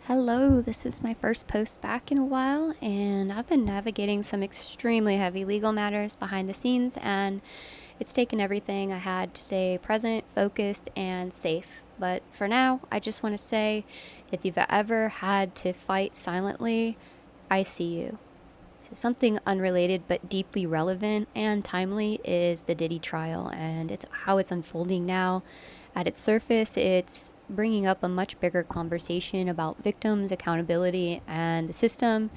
Hello, this is my first post back in a while, and I've been navigating some extremely heavy legal matters behind the scenes, and it's taken everything I had to stay present, focused, and safe. But for now, I just want to say if you've ever had to fight silently, I see you. So, something unrelated but deeply relevant and timely is the Diddy trial, and it's how it's unfolding now. At its surface, it's bringing up a much bigger conversation about victims, accountability, and the system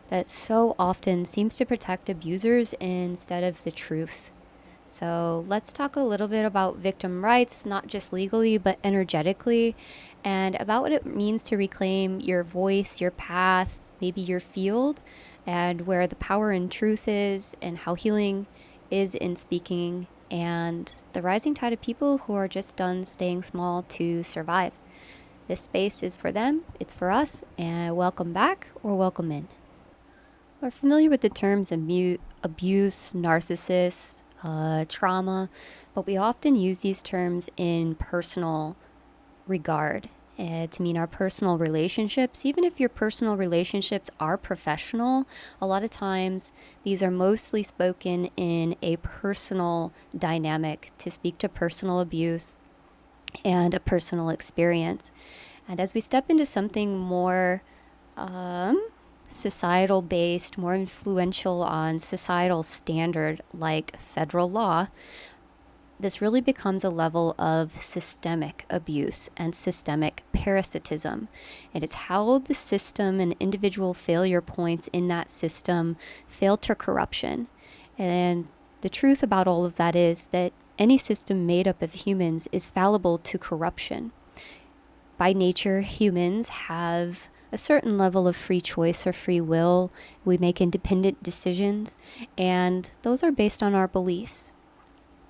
that so often seems to protect abusers instead of the truth. So, let's talk a little bit about victim rights, not just legally, but energetically, and about what it means to reclaim your voice, your path, maybe your field, and where the power in truth is, and how healing is in speaking, and the rising tide of people who are just done staying small to survive. This space is for them, it's for us, and welcome back or welcome in. We're familiar with the terms abuse, narcissist, trauma, but we often use these terms in personal regard to mean our personal relationships. Even if your personal relationships are professional, a lot of times these are mostly spoken in a personal dynamic to speak to personal abuse and a personal experience. And as we step into something more societal based, more influential on societal standard like federal law, this really becomes a level of systemic abuse and systemic parasitism. And it's how the system and individual failure points in that system fail to corruption. And the truth about all of that is that any system made up of humans is fallible to corruption. By nature, humans have a certain level of free choice or free will. We make independent decisions, and those are based on our beliefs.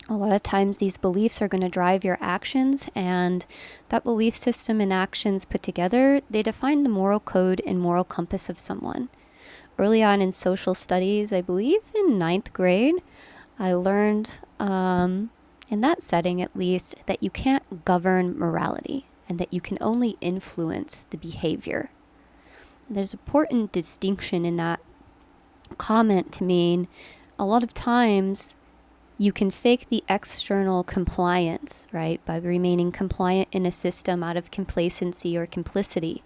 A lot of times these beliefs are going to drive your actions, and that belief system and actions put together, they define the moral code and moral compass of someone. Early on in social studies, I believe in ninth grade, I learned, in that setting at least, that you can't govern morality and that you can only influence the behavior. There's an important distinction in that comment to mean a lot of times you can fake the external compliance, right, by remaining compliant in a system out of complacency or complicity.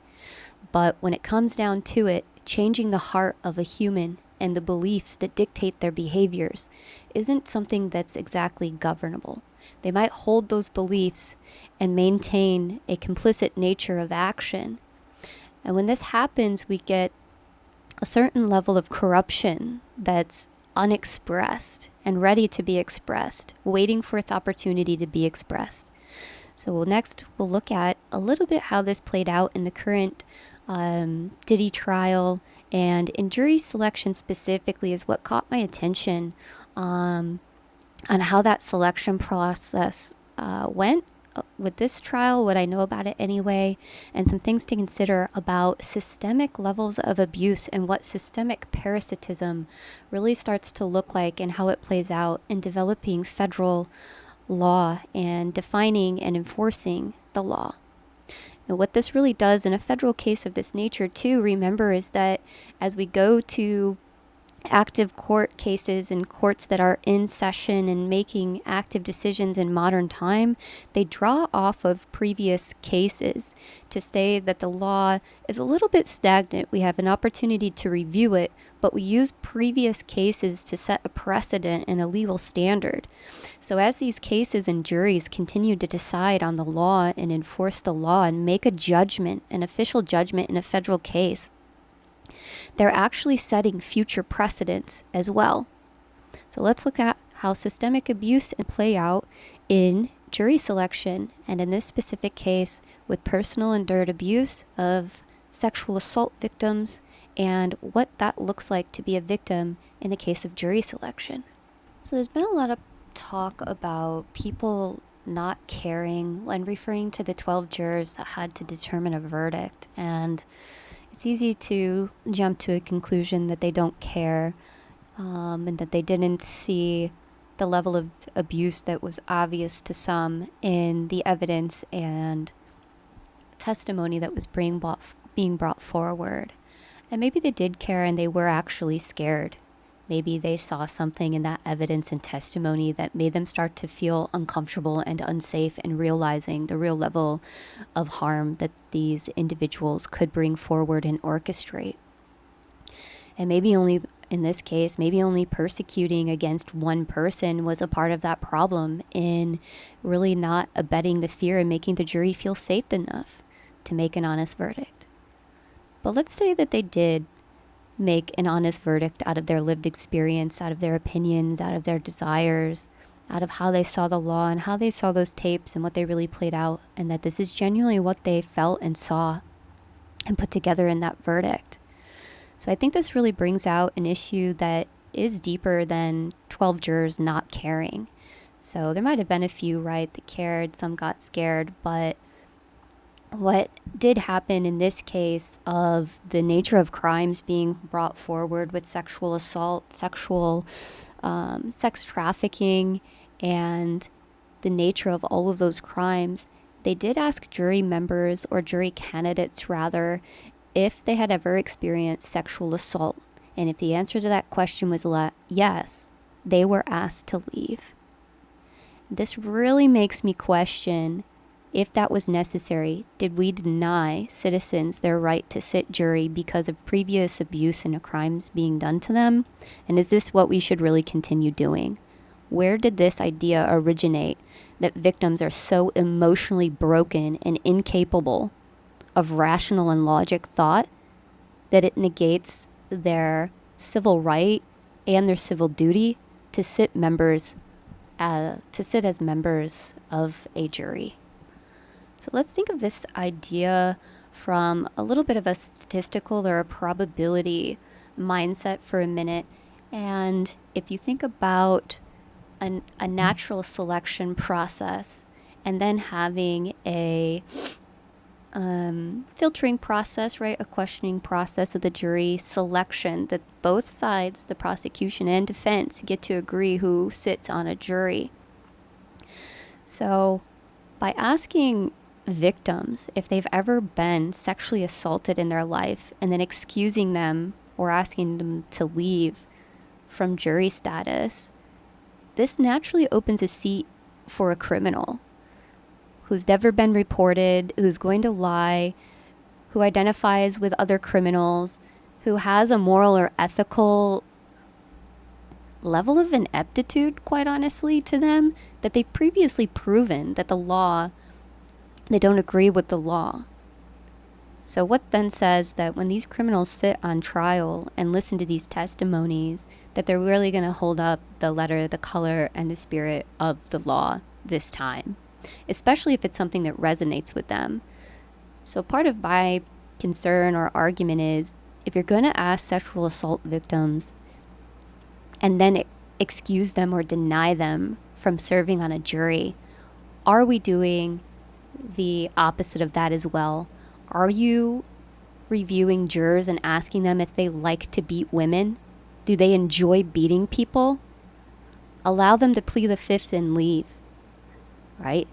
But when it comes down to it, changing the heart of a human and the beliefs that dictate their behaviors isn't something that's exactly governable. They might hold those beliefs and maintain a complicit nature of action. And when this happens, we get a certain level of corruption that's unexpressed and ready to be expressed, waiting for its opportunity to be expressed. So next, we'll look at a little bit how this played out in the current Diddy trial, and in jury selection specifically is what caught my attention on how that selection process went with this trial, what I know about it anyway, and some things to consider about systemic levels of abuse and what systemic parasitism really starts to look like and how it plays out in developing federal law and defining and enforcing the law. And what this really does in a federal case of this nature too, remember, is that as we go to active court cases and courts that are in session and making active decisions in modern time, they draw off of previous cases to say that the law is a little bit stagnant. We have an opportunity to review it, but we use previous cases to set a precedent and a legal standard. So as these cases and juries continue to decide on the law and enforce the law and make a judgment, an official judgment in a federal case, they're actually setting future precedents as well. So let's look at how systemic abuse can play out in jury selection, and in this specific case with personal endured abuse of sexual assault victims and what that looks like to be a victim in the case of jury selection. So there's been a lot of talk about people not caring when referring to the 12 jurors that had to determine a verdict, and it's easy to jump to a conclusion that they don't care, and that they didn't see the level of abuse that was obvious to some in the evidence and testimony that was being being brought forward. And maybe they did care and they were actually scared. Maybe they saw something in that evidence and testimony that made them start to feel uncomfortable and unsafe and realizing the real level of harm that these individuals could bring forward and orchestrate. And maybe only, in this case, maybe only persecuting against one person was a part of that problem in really not abetting the fear and making the jury feel safe enough to make an honest verdict. But let's say that they did make an honest verdict out of their lived experience, out of their opinions, out of their desires, out of how they saw the law and how they saw those tapes and what they really played out, and that this is genuinely what they felt and saw and put together in that verdict. So I think this really brings out an issue that is deeper than 12 jurors not caring. So there might have been a few, right, that cared, some got scared, but what did happen in this case of the nature of crimes being brought forward with sexual assault, sex trafficking, and the nature of all of those crimes, they did ask jury members, or jury candidates rather, if they had ever experienced sexual assault. And if the answer to that question was yes, they were asked to leave. This really makes me question if that was necessary. Did we deny citizens their right to sit jury because of previous abuse and crimes being done to them? And is this what we should really continue doing? Where did this idea originate that victims are so emotionally broken and incapable of rational and logic thought that it negates their civil right and their civil duty to sit as members of a jury? So let's think of this idea from a little bit of a statistical or a probability mindset for a minute. And if you think about a natural selection process and then having a filtering process, right, a questioning process of the jury selection, that both sides, the prosecution and defense, get to agree who sits on a jury. So by asking victims if they've ever been sexually assaulted in their life and then excusing them or asking them to leave from jury status, this naturally opens a seat for a criminal who's never been reported, who's going to lie, who identifies with other criminals, who has a moral or ethical level of ineptitude, quite honestly, to them, that they've previously proven that they don't agree with the law. So what then says that when these criminals sit on trial and listen to these testimonies, that they're really going to hold up the letter, the color, and the spirit of the law this time, especially if it's something that resonates with them. So part of my concern or argument is, if you're going to ask sexual assault victims and then excuse them or deny them from serving on a jury, are we doing the opposite of that as well? Are you reviewing jurors and asking them if they like to beat women? Do they enjoy beating people? Allow them to plead the fifth and leave, right?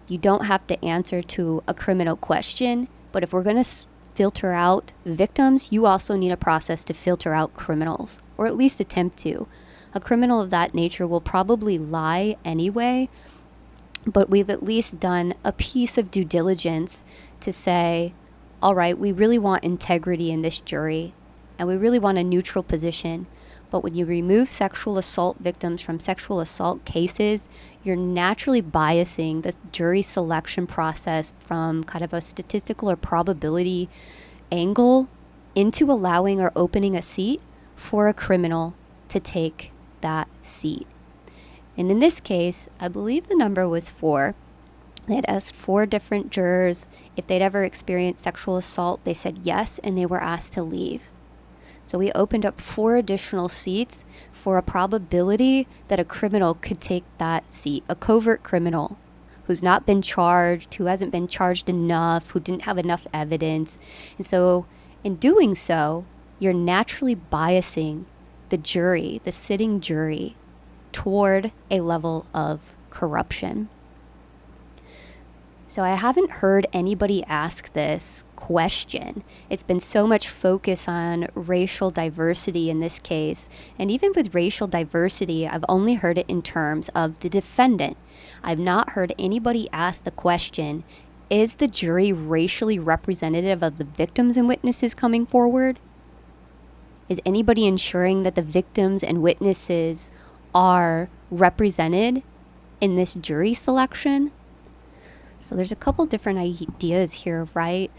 You don't have to answer to a criminal question, but if we're going to filter out victims, you also need a process to filter out criminals, or at least attempt to. A criminal of that nature will probably lie anyway, but we've at least done a piece of due diligence to say, all right, we really want integrity in this jury, and we really want a neutral position. But when you remove sexual assault victims from sexual assault cases, you're naturally biasing the jury selection process from kind of a statistical or probability angle into allowing or opening a seat for a criminal to take that seat. And in this case, I believe the number was 4. They had asked 4 different jurors if they'd ever experienced sexual assault. They said yes, and they were asked to leave. So we opened up 4 additional seats for a probability that a criminal could take that seat, a covert criminal who's not been charged, who hasn't been charged enough, who didn't have enough evidence. And so in doing so, you're naturally biasing the jury, the sitting jury, toward a level of corruption. So I haven't heard anybody ask this question. It's been so much focus on racial diversity in this case. And even with racial diversity, I've only heard it in terms of the defendant. I've not heard anybody ask the question, is the jury racially representative of the victims and witnesses coming forward? Is anybody ensuring that the victims and witnesses are represented in this jury selection? So there's a couple different ideas here, right?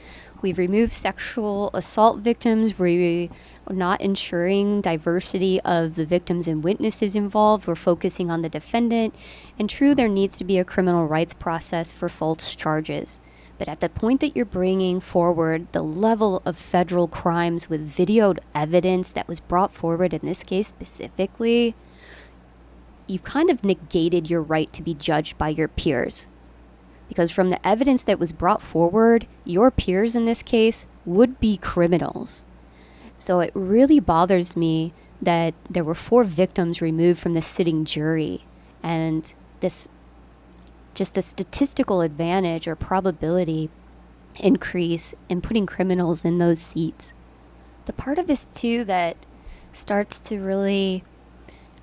We've removed sexual assault victims. We're not ensuring diversity of the victims and witnesses involved. We're focusing on the defendant. And true, there needs to be a criminal rights process for false charges. But at the point that you're bringing forward the level of federal crimes with videoed evidence that was brought forward in this case specifically, you've kind of negated your right to be judged by your peers. Because from the evidence that was brought forward, your peers in this case would be criminals. So it really bothers me that there were 4 victims removed from the sitting jury, and this just a statistical advantage or probability increase in putting criminals in those seats. The part of this too that starts to really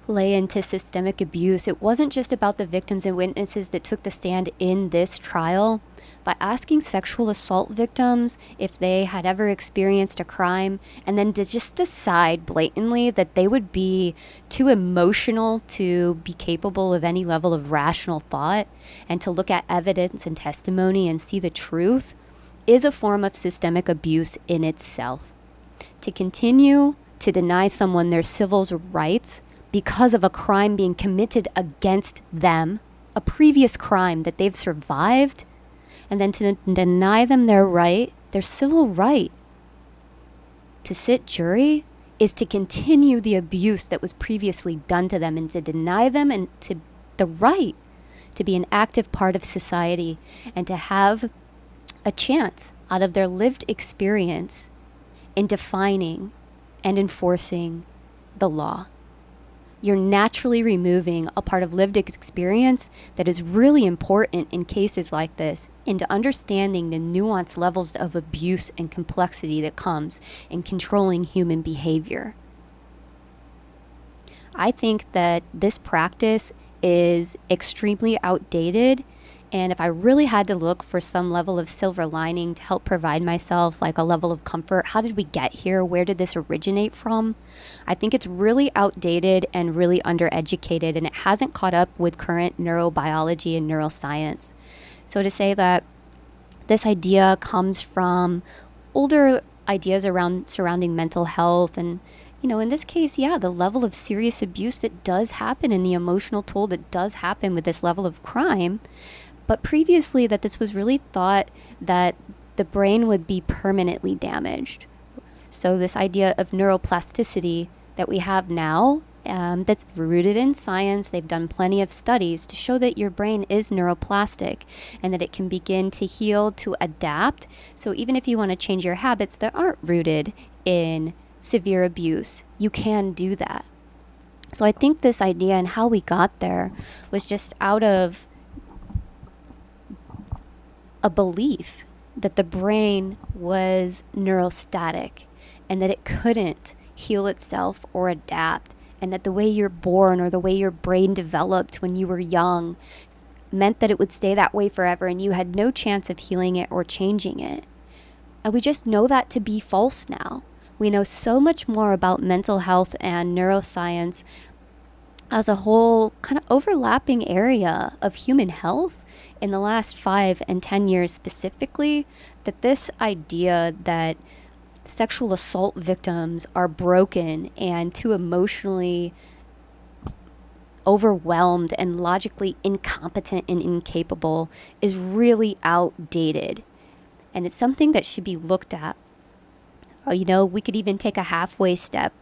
lay into systemic abuse, it wasn't just about the victims and witnesses that took the stand in this trial. By asking sexual assault victims if they had ever experienced a crime, and then to just decide blatantly that they would be too emotional to be capable of any level of rational thought, and to look at evidence and testimony and see the truth, is a form of systemic abuse in itself. To continue to deny someone their civil rights because of a crime being committed against them, a previous crime that they've survived, and then to deny them their right, their civil right to sit jury, is to continue the abuse that was previously done to them, and to deny them and to the right to be an active part of society and to have a chance out of their lived experience in defining and enforcing the law. You're naturally removing a part of lived experience that is really important in cases like this into understanding the nuanced levels of abuse and complexity that comes in controlling human behavior. I think that this practice is extremely outdated, and if I really had to look for some level of silver lining to help provide myself like a level of comfort, how did we get here? Where did this originate from? I think it's really outdated and really undereducated, and it hasn't caught up with current neurobiology and neuroscience. So to say that this idea comes from older ideas around surrounding mental health, and in this case, the level of serious abuse that does happen and the emotional toll that does happen with this level of crime. But previously, that this was really thought that the brain would be permanently damaged. So this idea of neuroplasticity that we have now, that's rooted in science. They've done plenty of studies to show that your brain is neuroplastic and that it can begin to heal, to adapt. So even if you want to change your habits that aren't rooted in severe abuse, you can do that. So I think this idea and how we got there was just out of a belief that the brain was neurostatic and that it couldn't heal itself or adapt, and that the way you're born or the way your brain developed when you were young meant that it would stay that way forever and you had no chance of healing it or changing it. And we just know that to be false now. We know so much more about mental health and neuroscience as a whole kind of overlapping area of human health in the last 5 and 10 years specifically, that this idea that sexual assault victims are broken and too emotionally overwhelmed and logically incompetent and incapable is really outdated. And it's something that should be looked at. We could even take a halfway step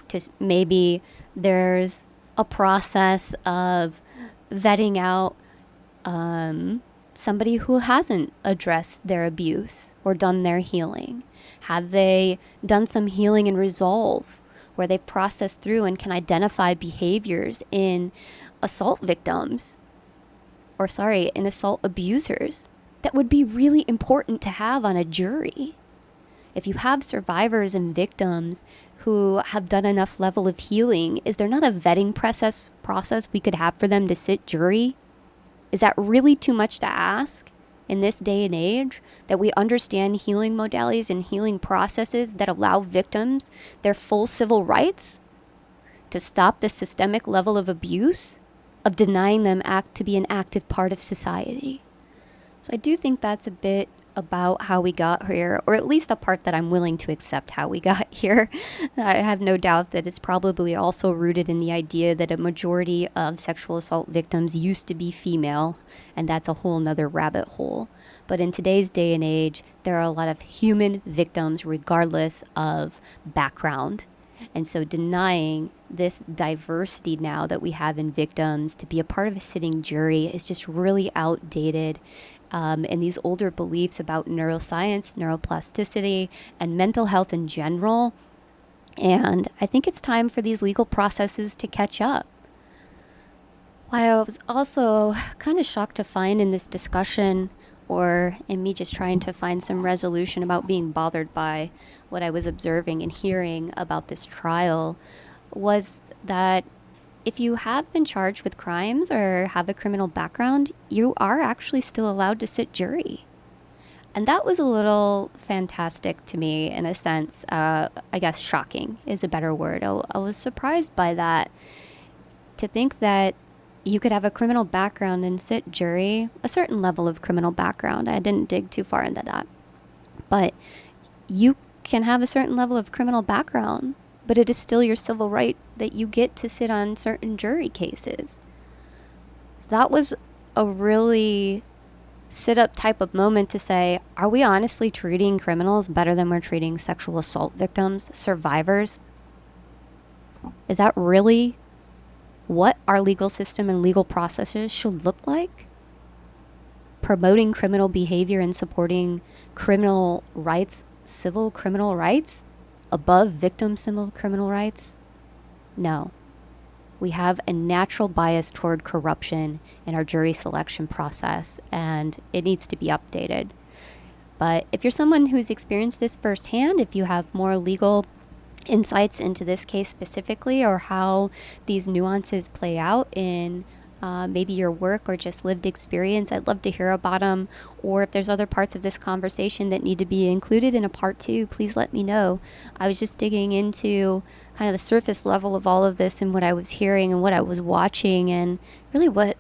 to maybe there's a process of vetting out somebody who hasn't addressed their abuse or done their healing. Have they done some healing and resolve where they've processed through and can identify behaviors in assault victims in assault abusers that would be really important to have on a jury? If you have survivors and victims who have done enough level of healing, is there not a vetting process we could have for them to sit jury? Is that really too much to ask in this day and age, that we understand healing modalities and healing processes that allow victims their full civil rights to stop the systemic level of abuse, of denying them to be an active part of society? So I do think that's a bit about how we got here, or at least a part that I'm willing to accept how we got here. I have no doubt that it's probably also rooted in the idea that a majority of sexual assault victims used to be female, and that's a whole nother rabbit hole. But in today's day and age, there are a lot of human victims regardless of background. And so denying this diversity now that we have in victims to be a part of a sitting jury is just really outdated. And these older beliefs about neuroscience, neuroplasticity, and mental health in general. And I think it's time for these legal processes to catch up. While I was also kind of shocked to find in this discussion, or in me just trying to find some resolution about being bothered by what I was observing and hearing about this trial, was that if you have been charged with crimes or have a criminal background, you are actually still allowed to sit jury. And that was a little fantastic to me in a sense. I guess shocking is a better word. I was surprised by that, to think that you could have a criminal background and sit jury, a certain level of criminal background. I didn't dig too far into that. But you can have a certain level of criminal background, but it is still your civil right that you get to sit on certain jury cases. That was a really sit-up type of moment to say, are we honestly treating criminals better than we're treating sexual assault victims, survivors? Is that really what our legal system and legal processes should look like? Promoting criminal behavior and supporting criminal rights, civil criminal rights, above victim civil criminal rights? No. We have a natural bias toward corruption in our jury selection process, and it needs to be updated. But if you're someone who's experienced this firsthand, if you have more legal insights into this case specifically, or how these nuances play out in maybe your work or just lived experience, I'd love to hear about them. Or if there's other parts of this conversation that need to be included in a part 2, please let me know. I was just digging into kind of the surface level of all of this and what I was hearing and what I was watching, and really what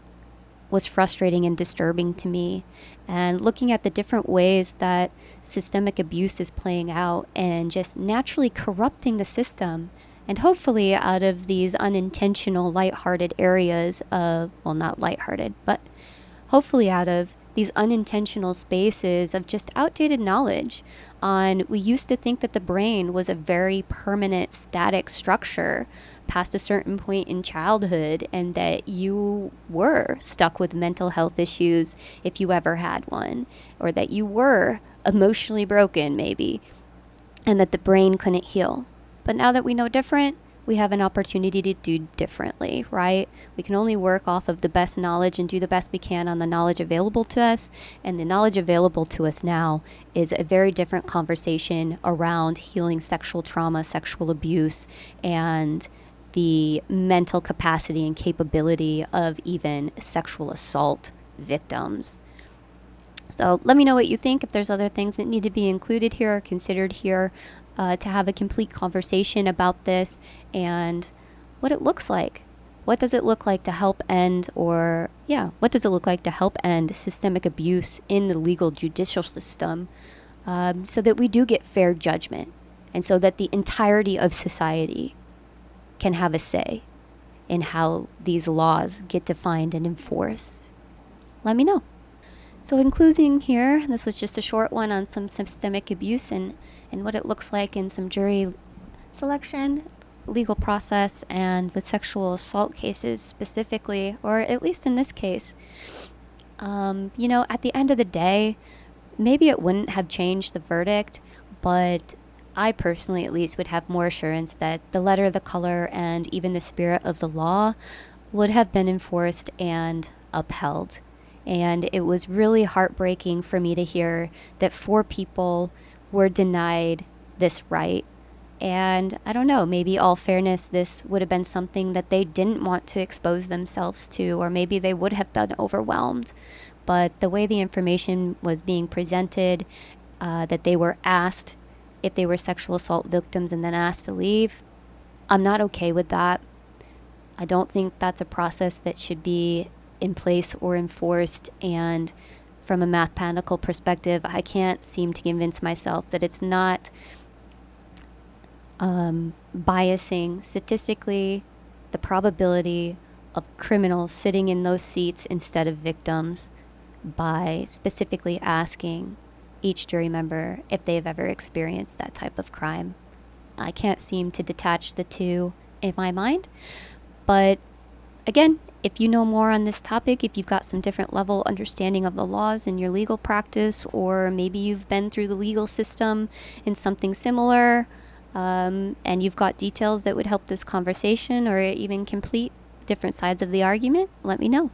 was frustrating and disturbing to me, and looking at the different ways that systemic abuse is playing out and just naturally corrupting the system. And hopefully out of these unintentional lighthearted areas of, well, not lighthearted, but hopefully out of these unintentional spaces of just outdated knowledge on, we used to think that the brain was a very permanent static structure past a certain point in childhood, and that you were stuck with mental health issues if you ever had one, or that you were emotionally broken maybe, and that the brain couldn't heal. But now that we know different, we have an opportunity to do differently, right? We can only work off of the best knowledge and do the best we can on the knowledge available to us. And the knowledge available to us now is a very different conversation around healing sexual trauma, sexual abuse, and the mental capacity and capability of even sexual assault victims. So let me know what you think, if there's other things that need to be included here or considered here, to have a complete conversation about this and what it looks like. What does it look like to help end, what does it look like to help end systemic abuse in the legal judicial system, so that we do get fair judgment, and so that the entirety of society can have a say in how these laws get defined and enforced? Let me know. So in closing here, this was just a short one on some systemic abuse and what it looks like in some jury selection, legal process, and with sexual assault cases specifically, or at least in this case. At the end of the day, maybe it wouldn't have changed the verdict, but I personally at least would have more assurance that the letter, the color, and even the spirit of the law would have been enforced and upheld. And it was really heartbreaking for me to hear that 4 people were denied this right. And I don't know, maybe all fairness, this would have been something that they didn't want to expose themselves to, or maybe they would have been overwhelmed. But the way the information was being presented, that they were asked if they were sexual assault victims and then asked to leave, I'm not okay with that. I don't think that's a process that should be in place or enforced. And from a mathematical perspective, I can't seem to convince myself that it's not biasing statistically the probability of criminals sitting in those seats instead of victims by specifically asking each jury member if they've ever experienced that type of crime. I can't seem to detach the two in my mind. But again, if you know more on this topic, if you've got some different level understanding of the laws in your legal practice, or maybe you've been through the legal system in something similar, and you've got details that would help this conversation or even complete different sides of the argument, let me know.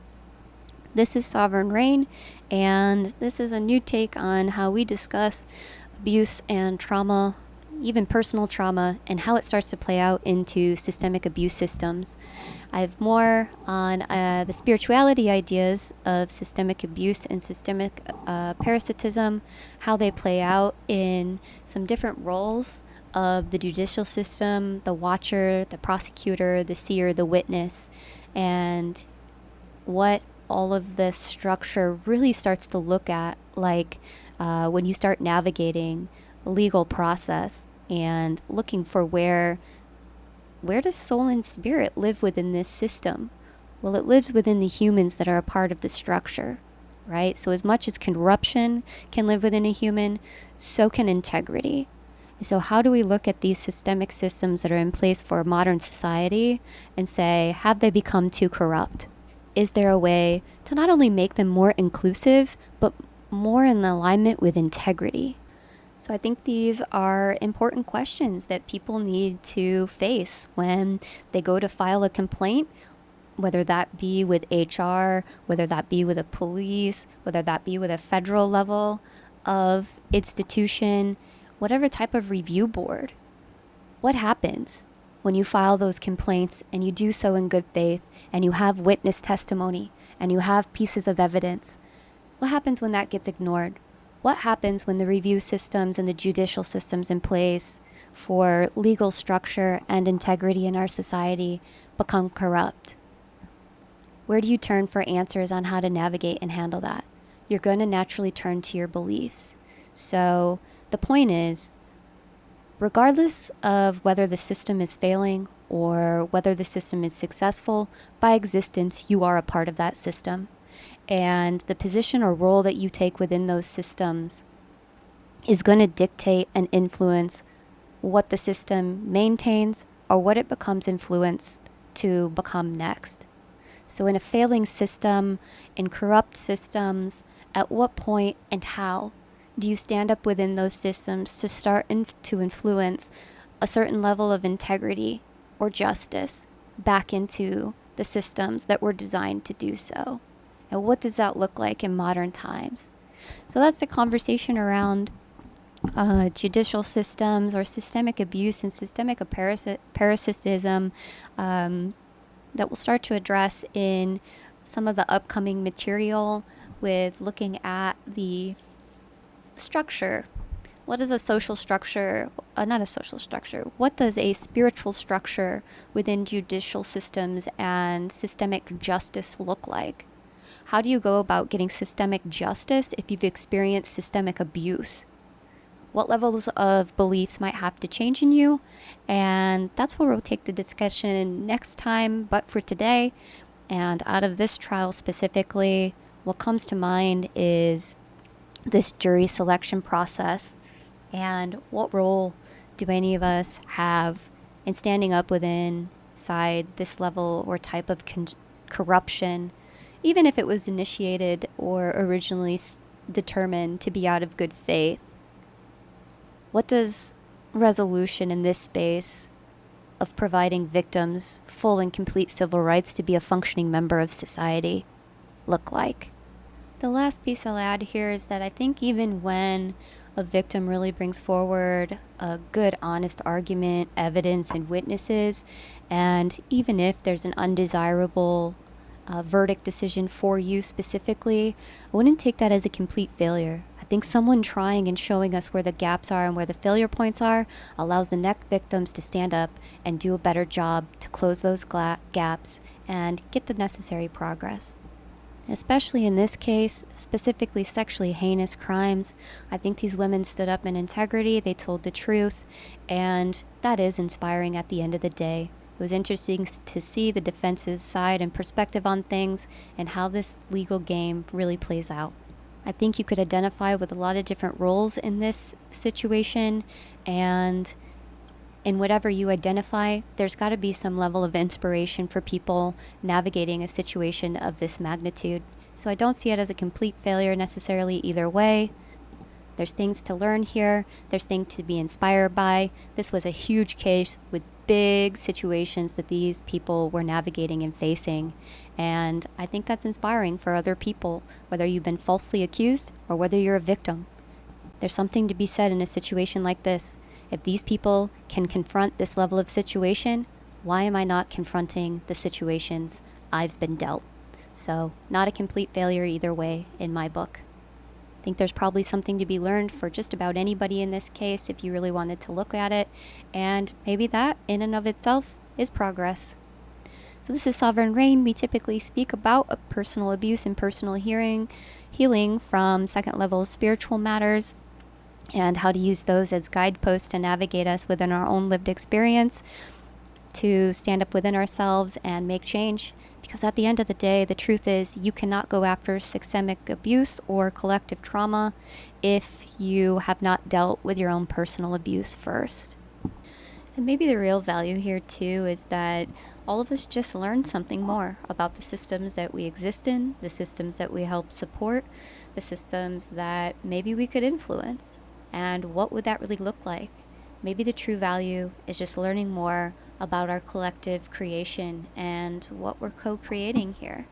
This is Sovereign Rayne, and this is a new take on how we discuss abuse and trauma, even personal trauma, and how it starts to play out into systemic abuse systems. I have more on the spirituality ideas of systemic abuse and systemic parasitism, how they play out in some different roles of the judicial system, the watcher, the prosecutor, the seer, the witness, and what all of this structure really starts to look at like when you start navigating a legal process and looking for where does soul and spirit live within this system? Well, it lives within the humans that are a part of the structure, right? So as much as corruption can live within a human, so can integrity. So how do we look at these systemic systems that are in place for modern society and say, have they become too corrupt? Is there a way to not only make them more inclusive, but more in alignment with integrity? So I think these are important questions that people need to face when they go to file a complaint, whether that be with HR, whether that be with a police, whether that be with a federal level of institution, whatever type of review board. What happens when you file those complaints and you do so in good faith and you have witness testimony and you have pieces of evidence? What happens when that gets ignored? What happens when the review systems and the judicial systems in place for legal structure and integrity in our society become corrupt? Where do you turn for answers on how to navigate and handle that? You're going to naturally turn to your beliefs. So the point is, regardless of whether the system is failing or whether the system is successful, by existence, you are a part of that system. And the position or role that you take within those systems is going to dictate and influence what the system maintains or what it becomes influenced to become next. So in a failing system, in corrupt systems, at what point and how do you stand up within those systems to start to influence a certain level of integrity or justice back into the systems that were designed to do so? And what does that look like in modern times? So that's the conversation around judicial systems or systemic abuse and systemic parasitism that we'll start to address in some of the upcoming material with looking at the structure. What is a social structure? Not a social structure. What does a spiritual structure within judicial systems and systemic justice look like? How do you go about getting systemic justice if you've experienced systemic abuse? What levels of beliefs might have to change in you? And that's where we'll take the discussion next time. But for today, and out of this trial specifically, what comes to mind is this jury selection process and what role do any of us have in standing up within inside this level or type of corruption, even if it was initiated or originally determined to be out of good faith. What does resolution in this space of providing victims full and complete civil rights to be a functioning member of society look like? The last piece I'll add here is that I think even when a victim really brings forward a good, honest argument, evidence, and witnesses, and even if there's an undesirable verdict decision for you specifically, I wouldn't take that as a complete failure. I think someone trying and showing us where the gaps are and where the failure points are allows the next victims to stand up and do a better job to close those gaps and get the necessary progress. Especially in this case, specifically sexually heinous crimes, I think these women stood up in integrity, they told the truth, and that is inspiring at the end of the day. It was interesting to see the defense's side and perspective on things and how this legal game really plays out. I think you could identify with a lot of different roles in this situation, and in whatever you identify, there's got to be some level of inspiration for people navigating a situation of this magnitude. So I don't see it as a complete failure necessarily either way. There's things to learn here. There's things to be inspired by. This was a huge case with big situations that these people were navigating and facing. And I think that's inspiring for other people, whether you've been falsely accused or whether you're a victim. There's something to be said in a situation like this. If these people can confront this level of situation, why am I not confronting the situations I've been dealt? So, not a complete failure either way in my book. I think there's probably something to be learned for just about anybody in this case if you really wanted to look at it, and maybe that in and of itself is progress. So this is Sovereign Rayne. We typically speak about personal abuse and personal healing from second level spiritual matters, and how to use those as guideposts to navigate us within our own lived experience, to stand up within ourselves and make change. Because at the end of the day, the truth is you cannot go after systemic abuse or collective trauma if you have not dealt with your own personal abuse first. And maybe the real value here too is that all of us just learned something more about the systems that we exist in, the systems that we help support, the systems that maybe we could influence. And what would that really look like? Maybe the true value is just learning more about our collective creation and what we're co-creating here.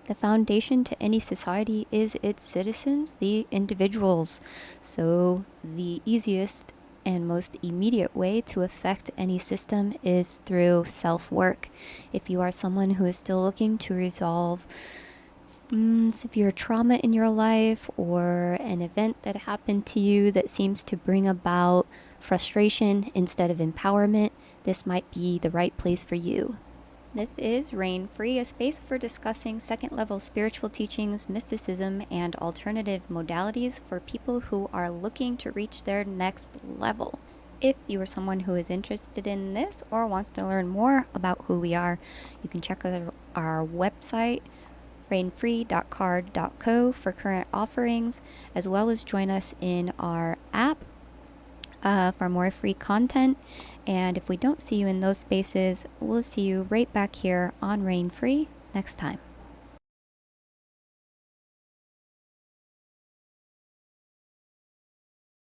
The foundation to any society is its citizens, the individuals. So the easiest and most immediate way to affect any system is through self-work. If you are someone who is still looking to resolve severe trauma in your life, or an event that happened to you that seems to bring about frustration instead of empowerment, this might be the right place for you. This is Rayne Free, a space for discussing second level spiritual teachings, mysticism, and alternative modalities for people who are looking to reach their next level. If you are someone who is interested in this or wants to learn more about who we are, you can check out our website, rainfree.card.co, for current offerings, as well as join us in our app for more free content. And if we don't see you in those spaces, we'll see you right back here on Rayne Free next time.